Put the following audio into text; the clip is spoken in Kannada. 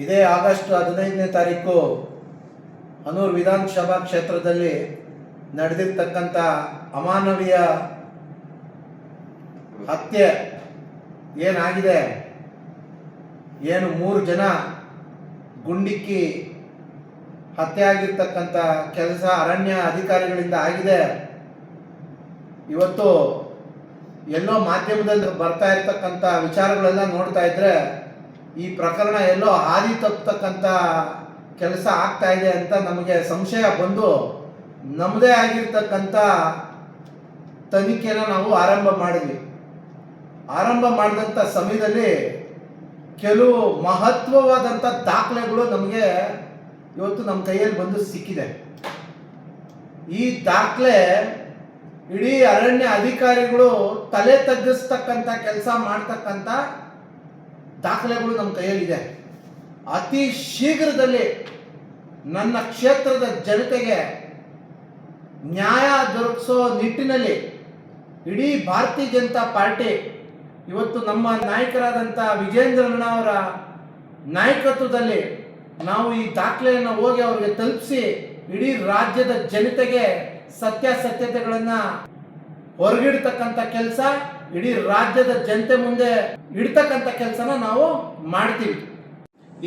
ಇದೇ ಆಗಸ್ಟ್ 15ನೇ ತಾರೀಕು ಹನೂರು ವಿಧಾನಸಭಾ ಕ್ಷೇತ್ರದಲ್ಲಿ ನಡೆದಿರ್ತಕ್ಕಂಥ ಅಮಾನವೀಯ ಹತ್ಯೆ ಏನಾಗಿದೆ, ಏನು 3 ಜನ ಗುಂಡಿಕ್ಕಿ ಹತ್ಯೆ ಆಗಿರ್ತಕ್ಕಂಥ ಕೆಲಸ ಅರಣ್ಯ ಅಧಿಕಾರಿಗಳಿಂದ ಆಗಿದೆ. ಇವತ್ತು ಎಲ್ಲೋ ಮಾಧ್ಯಮದಲ್ಲಿ ಬರ್ತಾ ಇರ್ತಕ್ಕಂಥ ವಿಚಾರಗಳೆಲ್ಲ ನೋಡ್ತಾ ಇದ್ರೆ ಈ ಪ್ರಕರಣ ಎಲ್ಲೋ ಹಾದಿ ತಪ್ಪತಕ್ಕಂಥ ಕೆಲಸ ಆಗ್ತಾ ಇದೆ ಅಂತ ನಮಗೆ ಸಂಶಯ ಬಂದು ನಮ್ಮದೇ ಆಗಿರ್ತಕ್ಕಂಥ ತನಿಖೆನ ನಾವು ಆರಂಭ ಮಾಡಿದ್ವಿ. ಆರಂಭ ಮಾಡಿದಂಥ ಸಮಯದಲ್ಲಿ ಕೆಲವು ಮಹತ್ವವಾದಂಥ ದಾಖಲೆಗಳು ನಮಗೆ ಇವತ್ತು ನಮ್ಮ ಕೈಯಲ್ಲಿ ಬಂದು ಸಿಕ್ಕಿದೆ. ಈ ದಾಖಲೆ ಇಡೀ ಅರಣ್ಯ ಅಧಿಕಾರಿಗಳು ತಲೆ ತಗ್ಗಿಸ್ತಕ್ಕಂಥ ಕೆಲಸ ಮಾಡ್ತಕ್ಕಂಥ ದಾಖಲೆಗಳು ನಮ್ಮ ಕೈಯಲ್ಲಿದೆ. ಅತಿ ಶೀಘ್ರದಲ್ಲಿ ನನ್ನ ಕ್ಷೇತ್ರದ ಜನತೆಗೆ ನ್ಯಾಯ ದೊರಕಿಸೋ ನಿಟ್ಟಿನಲ್ಲಿ ಇಡೀ ಭಾರತೀಯ ಜನತಾ ಪಾರ್ಟಿ ಇವತ್ತು ನಮ್ಮ ನಾಯಕರಾದಂಥ ವಿಜೇಂದ್ರಣ್ಣ ಅವರ ನಾಯಕತ್ವದಲ್ಲಿ ನಾವು ಈ ದಾಖಲೆಯನ್ನು ಹೋಗಿ ಅವರಿಗೆ ತಲುಪಿಸಿ ಇಡೀ ರಾಜ್ಯದ ಜನತೆಗೆ ಸತ್ಯಾಸತ್ಯತೆಗಳನ್ನು ಹೊರಗಿಡ್ತಕ್ಕಂಥ ಕೆಲಸ, ಇಡೀ ರಾಜ್ಯದ ಜನತೆ ಮುಂದೆ ಇಡ್ತಕ್ಕಂಥ ಕೆಲಸನ ನಾವು ಮಾಡ್ತೀವಿ.